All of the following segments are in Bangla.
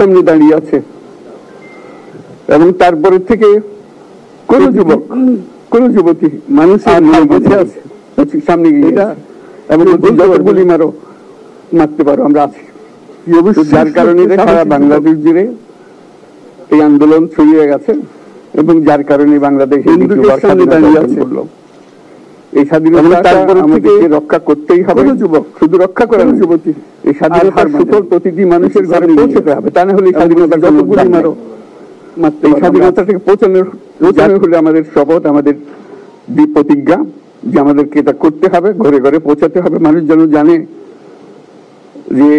সামনে দাঁড়িয়ে আছে এবং তারপরে থেকে কোন যুবক কোন যুবতী মানুষের বসে আছে সামনে গিয়ে এবং গুলি মারো মারতে পারো আমরা আছি, যার কারণে সারা বাংলাদেশ জুড়ে এই আন্দোলন ছড়িয়ে গেছে এবং যার কারণে বাংলাদেশ দাঁড়িয়ে আছে। এই স্বাধীনতা আমাদেরকে রক্ষা করতেই হবে, যুবক শুধু রক্ষা করার যুবতী, এই স্বাধীনতার সুফল প্রতিটি মানুষের ঘরে পৌঁছতে হবে, তা না হলে স্বাধীনতা যত গুলি মারো মারতে এই স্বাধীনতাটাকে পৌঁছানোর হলে আমাদের শপথ, আমাদের প্রতিজ্ঞা যে আমাদেরকে এটা করতে হবে, ঘরে ঘরে পৌঁছাতে হবে। মানুষ যেন জানে যে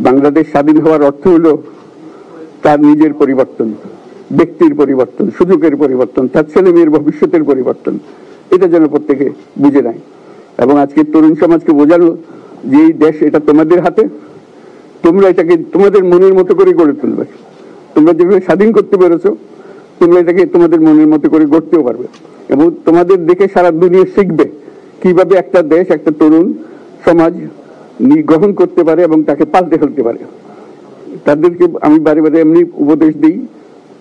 বাংলাদেশ স্বাধীন হওয়ার অর্থ হলো তার নিজের পরিবর্তন, ব্যক্তির পরিবর্তন, সুযোগের পরিবর্তন, তার ছেলে মেয়ের ভবিষ্যতের পরিবর্তন, এটা যেন প্রত্যেকে বুঝে নেয়। এবং আজকে তরুণ সমাজকে বোঝানো যে এই দেশ এটা তোমাদের হাতে, তোমরা এটাকে তোমাদের মনের মতো করে গড়ে তুলবে। তোমরা যেভাবে স্বাধীন করতে পেরেছো তোমরা এটাকে তোমাদের মনের মতো করে গড়তেও পারবে এবং তোমাদের দেখে সারা দুনিয়া শিখবে কিভাবে একটা দেশ, একটা তরুণ সমাজ গ্রহণ করতে পারে এবং তাকে পাল্টে ফেলতে পারে। তাদেরকে আমি বারে বারে এমনি উপদেশ দিই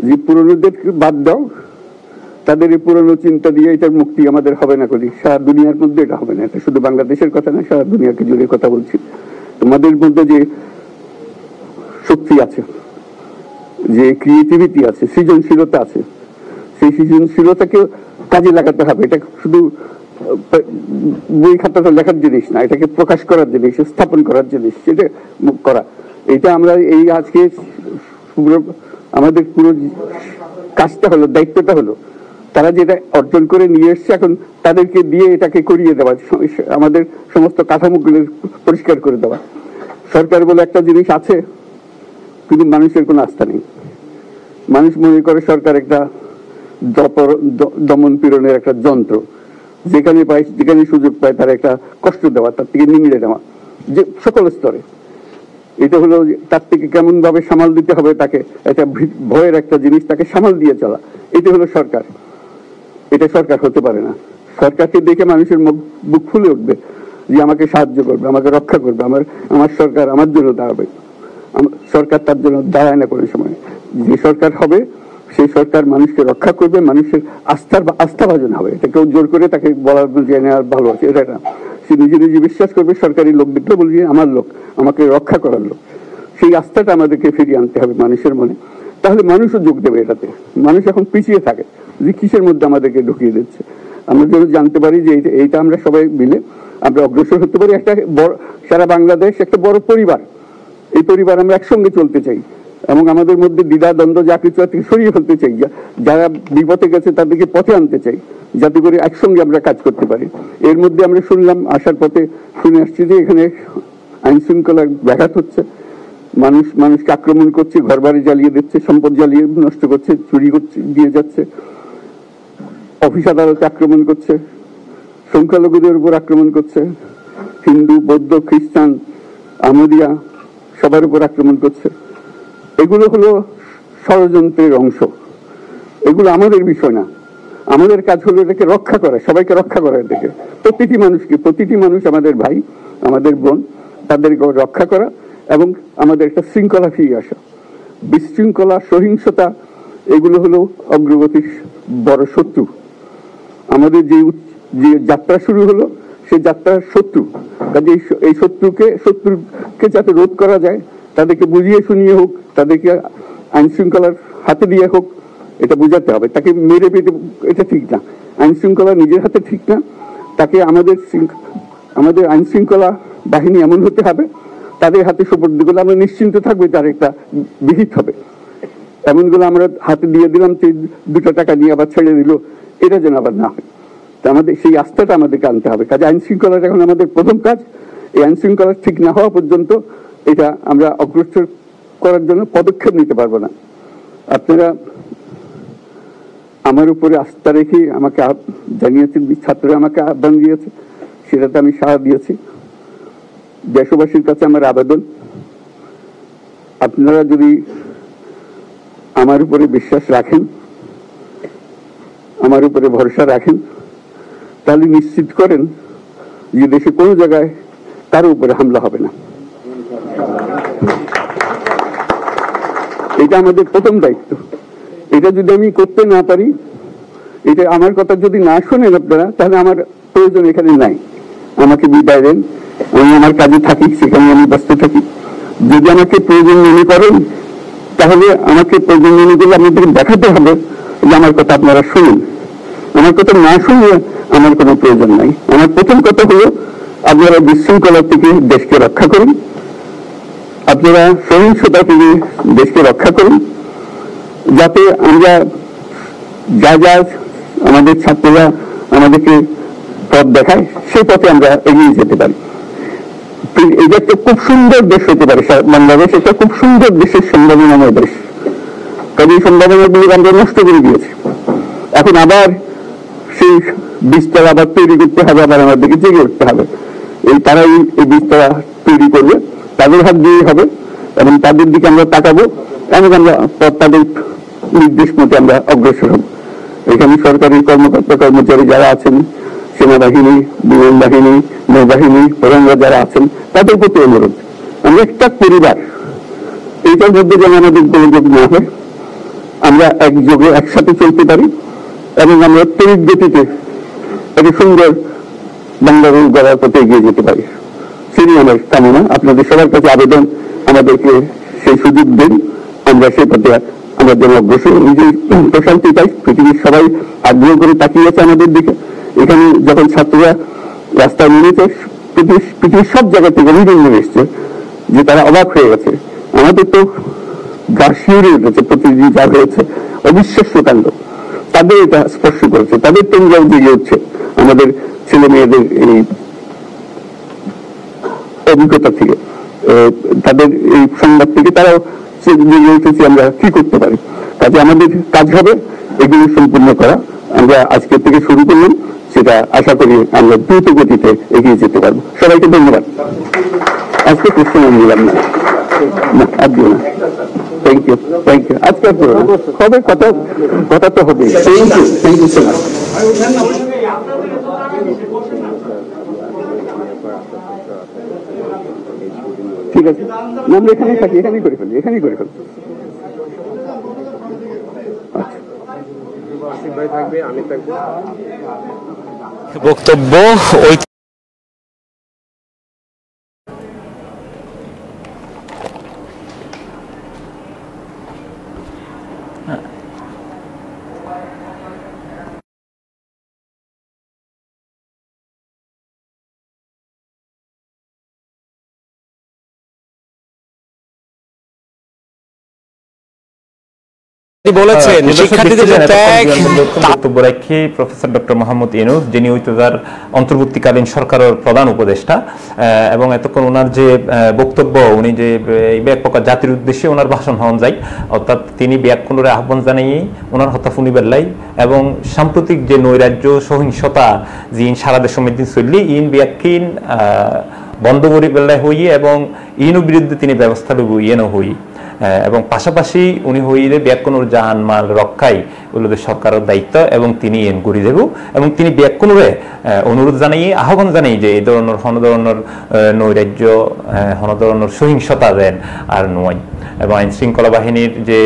যে পুরনোদেরকে বাদ দাও, তাদের এই পুরনো চিন্তা দিয়ে এটার মুক্তি আমাদের হবে না, করি সারা দুনিয়ার মধ্যে এটা হবে না। এটা শুধু বাংলাদেশের কথা না, সারা দুনিয়াকে জুড়ে কথা বলছি। তোমাদের মধ্যে যে শক্তি আছে, যে ক্রিয়েটিভিটি আছে, সৃজনশীলতা আছে, সেই সৃজনশীলতাকে কাজে লাগাতে হবে। এটা শুধু বই খাতাটা লেখার জিনিস না, এটাকে প্রকাশ করার জিনিস, স্থাপন করার জিনিস, সেটা করা। এটা আমরা এই আজকে আমাদের পুরো কাজটা হলো, দায়িত্বটা হলো তারা যেটা অর্জন করে নিয়ে এসছে এখন তাদেরকে দিয়ে এটাকে করিয়ে দেওয়া, আমাদের সমস্ত কাঠামোগুলো পরিষ্কার করে দেওয়া। সরকার বলে একটা জিনিস আছে কিন্তু মানুষের কোনো আস্থা নেই। মানুষ মনে করে সরকার একটা দমন পীড়নের একটা যন্ত্র, যেখানে পায় যেখানে সুযোগ পায় তার একটা কষ্ট দেওয়া, তার থেকে নিংড়ে দেওয়া, যে সকল স্তরে। এটা হলো তার থেকে কেমন ভাবে সামাল দিতে হবে তাকে, এটা ভয়ের একটা জিনিস, তাকে সামাল দিয়ে চলা, এটা হলো সরকার। এটা সরকার হতে পারে না। সরকারকে দেখে মানুষের বুক ফুলে উঠবে যে আমাকে সাহায্য করবে, আমাকে রক্ষা করবে, আমার সরকার আমার জন্য দাঁড়াবে। সরকার তার জন্য দাঁড়ায় না কোনো সময়। যে সরকার হবে সেই সরকার মানুষকে রক্ষা করবে, মানুষের আস্থাভাজন হবে। এটা কেউ জোর করে তাকে বলার জেনে আর ভালো আছে এটা না। সে নিজে নিজে বিশ্বাস করবে সরকারি লোক দেখলে বলবে আমার লোক, আমাকে রক্ষা করার লোক। সেই আস্থাটা আমাদেরকে ফিরিয়ে আনতে হবে মানুষের মনে, তাহলে মানুষও যোগ দেবে এটাতে। মানুষ এখন পিছিয়ে থাকে যে কিসের মধ্যে আমাদেরকে ঢুকিয়ে দিচ্ছে। আমরা যেন জানতে পারি যে এইটা আমরা সবাই মিলে আমরা অগ্রসর হতে পারি। একটা বড় সারা বাংলাদেশ একটা বড় পরিবার, এই পরিবার আমরা একসঙ্গে চলতে চাই এবং আমাদের মধ্যে দ্বিধা দ্বন্দ্ব যা কিছু থেকে সরিয়ে ফেলতে চাই। যারা বিপথে গেছে তাদেরকে পথে আনতে চাই, যাতে করে একসঙ্গে আমরা কাজ করতে পারি। এর মধ্যে আমরা শুনলাম, আসার পথে শুনে আসছি যে এখানে আইন শৃঙ্খলার ব্যাঘাত হচ্ছে, মানুষকে আক্রমণ করছে, ঘর বাড়ি জ্বালিয়ে দিচ্ছে, সম্পদ জ্বালিয়ে নষ্ট করছে, চুরি করছে, দিয়ে যাচ্ছে, অফিস আদালতে আক্রমণ করছে, সংখ্যালঘুদের উপর আক্রমণ করছে, হিন্দু বৌদ্ধ খ্রিস্টান আহমদিয়া সবার উপর আক্রমণ করছে। এগুলো হলো ষড়যন্ত্রের অংশ, এগুলো আমাদের বিষয় না। আমাদের কাজ হলো এটাকে রক্ষা করা, সবাইকে রক্ষা করা, এটাকে প্রতিটি মানুষকে, প্রতিটি মানুষ আমাদের ভাই আমাদের বোন, তাদেরকে রক্ষা করা এবং আমাদের একটা শৃঙ্খলা ফিরিয়ে আসা। বিশৃঙ্খলা সহিংসতা এগুলো হলো অগ্রগতির বড় শত্রু। আমাদের যে যাত্রা শুরু হলো সেই যাত্রার শত্রু, কাজে এই শত্রুকে যাতে রোধ করা যায় তাদেরকে বুঝিয়ে শুনিয়ে হোক, তাদেরকে আইন শৃঙ্খলার হাতে দিয়ে হোক, এটা বুঝাতে হবে। তাকে মেরে পেটে এটা ঠিক না, আইন শৃঙ্খলা নিজের হাতে ঠিক না। তাকে আমাদের আইন শৃঙ্খলা বাহিনী এমন হতে হবে তাদের হাতে সুপর্দ করলে আমরা নিশ্চিন্ত থাকবো তার একটা বিহিত হবে। এমনগুলো আমরা হাতে দিয়ে দিলাম, 2 টাকা নিয়ে আবার ছেড়ে দিল, এটা যেন আবার না হয়। তা আমাদের সেই আস্থাটা আমাদেরকে আনতে হবে। কাজে আইন শৃঙ্খলাটা এখন আমাদের প্রথম কাজ। এই আইন শৃঙ্খলা ঠিক না হওয়া পর্যন্ত এটা আমরা অগ্রসর করার জন্য পদক্ষেপ নিতে পারবো না। আপনারা আমার উপরে আস্থা রেখে আমাকে জানিয়েছেন, ছাত্ররা আমাকে আহ্বান দিয়েছে, সেটাতে আমি সাড়া দিয়েছি। দেশবাসীর কাছে আমার আবেদন, আপনারা যদি আমার উপরে বিশ্বাস রাখেন, আমার উপরে ভরসা রাখেন, তাহলে নিশ্চিত করেন যে দেশে কোনো জায়গায় কারো উপরে হামলা হবে না। এটা আমাদের প্রথম দায়িত্ব। এটা যদি আমি করতে না পারি, এটা আমার কথা যদি না শোনেন আপনারা, তাহলে আমার প্রয়োজন এখানে নাই। আমাকে বিদায় দেন, আমি আমার কাজে থাকি, সেখানে আমি ব্যস্ত থাকি। যদি আমাকে প্রয়োজন মনে করেন, তাহলে আমাকে প্রয়োজন মনে করলে আপনাদেরকে দেখাতে হবে যে আমার কথা আপনারা শুনুন। আমার কথা না শুনলে আমার কোনো প্রয়োজন নাই। আমার প্রথম কথা হলো, আপনারা বিশৃঙ্খলা থেকে দেশকে রক্ষা করুন, আপনারা সহিংসতা থেকে দেশকে রক্ষা করুন, যাতে আমরা যা যা আমাদের ছাত্ররা আমাদেরকে পথ দেখায় সেই পথে আমরা এগিয়ে যেতে পারি। এটা একটা খুব সুন্দর দেশ হতে পারে বাংলাদেশ, এটা খুব সুন্দর দেশের সম্ভাবনাময় দেশ। কাজে এই সম্ভাবনাগুলো আমরা নষ্ট করে দিয়েছি। এখন আবার সেই বীজতলা আবার তৈরি করতে হবে, আবার আমাদেরকে জেগে উঠতে হবে। তারাই এই বীজতলা তৈরি করবে, তাদের হাত দিয়ে হবে, এবং তাদের দিকে আমরা তাকাবো, এবং আমরা তাদের নির্দেশ মতো আমরা অগ্রসর হব। এখানে সরকারি কর্মকর্তা কর্মচারী যারা আছেন, সেনাবাহিনী, বিমান বাহিনী, নৌবাহিনী, পরঙ্গা যারা আছেন, তাদের প্রতি অনুরোধ, আমরা একটা পরিবার, এইটার মধ্যে যেন আমাদের গোলযোগ না হয়, আমরা একযোগে একসাথে চলতে পারি, এবং আমরা তড়িৎ গতিতে একটা সুন্দর বাংলাদেশ গড়ার পথে এগিয়ে যেতে পারি। সেটাই আমার কামনা। আপনাদের সবার কাছে আবেদন, আমাদেরকে সেই সুযোগ দিন, আমরা সেই পথে আমরা যেন অগ্রসর নিজের প্রশান্তি পাই। পৃথিবীর সবাই আগ্রহ করে তাকিয়ে আছে আমাদের দিকে। এখানে যখন ছাত্ররা রাস্তায় নেমেছে, পৃথিবীর সব জায়গা থেকে অভিযোগ নিয়ে এসছে যে তারা অবাক হয়ে গেছে। আমাদের তো গা শিউরে উঠেছে, প্রতিদিন যা হয়েছে অবিশ্বাস্য কাণ্ড। তাদের এটা স্পর্শ করেছে, তাদের টেঙ্গাও জেগে উঠছে আমাদের ছেলে মেয়েদের এই অভিজ্ঞতা থেকে, তাদের এই সংবাদ থেকে তারাও জেগে উঠেছে আমরা কি করতে পারি। কাজে আমাদের কাজ হবে এগুলো সম্পূর্ণ করা। আমরা আজকের থেকে শুরু করলাম, সেটা আশা করি আমরা দ্রুত গতিতে এগিয়ে যেতে পারবো। সবাইকে ধন্যবাদ। আজকে প্রশ্ন নিলাম না, আর দিও না। Thank you, thank you. আজকে হবে কথা তো হবে। Thank you, thank you so much. ঠিক আছে, আমরা এখানেই থাকি, এখানেই করে ফেলি, এখানেই করে ফেলি। বক্তব্য ওই বলেছেন শিক্ষার্থীদের ত্যাগ বক্তব্য রাখি প্রফেসর ডক্টর মোহাম্মদ ইউনূস, যিনি ঐতিহ্যের অন্তর্বর্তীকালীন সরকারের প্রধান উপদেষ্টা, এবং এতক্ষণ ওনার যে বক্তব্য, উনি যে এক প্রকার জাতির উদ্দেশ্যে ওনার ভাষণ হন যায়, অর্থাৎ তিনি ব্যাকুণরে আহ্বান জানিয়ে ওনার হতাফুনি বেল্লাই এবং সাম্প্রতিক যে নৈরাজ্য সহিংসতা যিন সারা দেশ দিন চললি ইন ব্যাকিন বন্ধ করি বেল্লাই হইয়ে এবং ইনও বিরুদ্ধে তিনি ব্যবস্থা লব ইয়েনও হই, এবং পাশাপাশি উনি হইলে ব্যাকুণর জাহান মাল রক্ষাই ওগুলোদের সরকারের দায়িত্ব, এবং তিনি এন করি দেব, এবং তিনি ব্যাকুণরে অনুরোধ জানাই আহ্বান জানাই যে এই ধরনের হন ধরনের নৈরাজ্য হন ধরনের সহিংসতা দেন আর নয়, এবং আইন শৃঙ্খলা বাহিনীর যে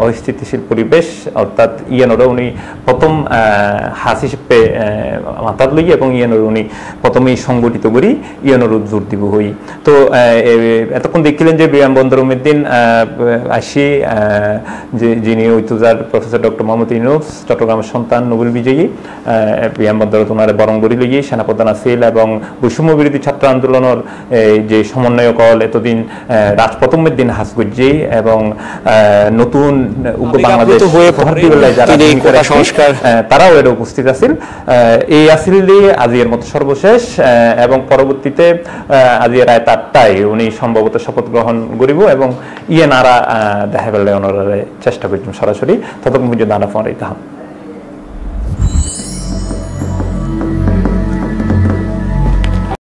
অস্থিতিশীল পরিবেশ, অর্থাৎ ইয়ানোর উনি প্রথম হাস হিসেবে মাথার লই, এবং ইয়ানোর উনি প্রথমেই সংগঠিত করি ইয়ানোর জোর দিব হই। তো এতক্ষণ দেখিলেন যে বিমানবন্দর উদ্দিন আসি, যিনি ঐতিহ্যের প্রফেসর ডক্টর মোহাম্মদ ইউনূস, চট্টগ্রামের সন্তান, নোবেল বিজয়ী, বিমানবন্দর ওনার বরংবরি লইয়ে সেনাপ্রধান আছিল, এবং বৈষম্য বিরোধী ছাত্র আন্দোলনের যে সমন্বয়ক হল এতদিন রাজপ্রথমের দিন হাস গজ্জি, এবং নতুন বাংলাদেশ তারাও এর উপস্থিত আছিল। এই আসিল আজির মতো সর্বশেষ, এবং পরবর্তীতে আজি রায় 8টায় উনি সম্ভবত শপথ গ্রহণ করিব, এবং ইয়ে নারা দেখা পেলে ওনারা চেষ্টা করছেন সরাসরি ততক্ষণ পর্যন্ত নানা ফোন